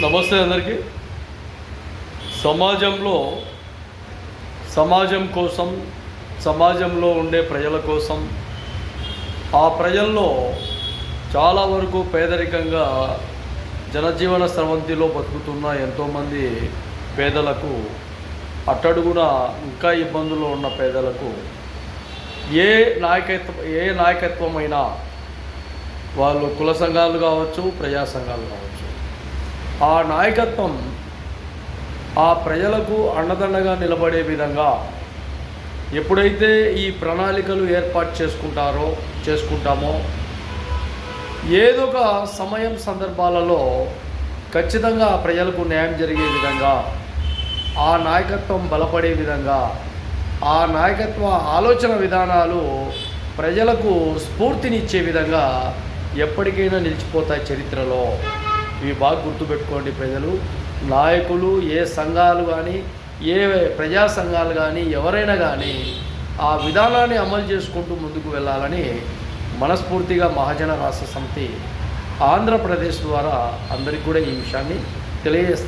నమస్తే అందరికీ. సమాజం కోసం, సమాజంలో ఉండే ప్రజల కోసం, ఆ ప్రజల్లో చాలా వరకు పేదరికంగా జనజీవన స్రవంతిలో బతుకుతున్న ఎంతోమంది పేదలకు, అట్టడుగున ఇంకా ఇబ్బందుల్లో ఉన్న పేదలకు ఏ నాయకత్వమైనా, వాళ్ళు కుల సంఘాలు కావచ్చు, ప్రజా సంఘాలు కావచ్చు, ఆ నాయకత్వం ఆ ప్రజలకు అండదండగా నిలబడే విధంగా ఎప్పుడైతే ఈ ప్రణాళికలు ఏర్పాటు చేసుకుంటామో ఏదో ఒక సమయం సందర్భాలలో ఖచ్చితంగా ప్రజలకు న్యాయం జరిగే విధంగా, ఆ నాయకత్వం బలపడే విధంగా, ఆ నాయకత్వ ఆలోచన విధానాలు ప్రజలకు స్ఫూర్తినిచ్చే విధంగా ఎప్పటికైనా నిలిచిపోతాయి చరిత్రలో. ఇవి బాగా గుర్తుపెట్టుకోండి ప్రజలు. నాయకులు, ఏ సంఘాలు కానీ, ఏ ప్రజా సంఘాలు కానీ, ఎవరైనా కానీ ఆ విధానాన్ని అమలు చేసుకుంటూ ముందుకు వెళ్ళాలని మనస్ఫూర్తిగా మహాజన రాష్ట్ర సమితి ఆంధ్రప్రదేశ్ ద్వారా అందరికీ కూడా ఈ విషయాన్ని తెలియజేస్తాం.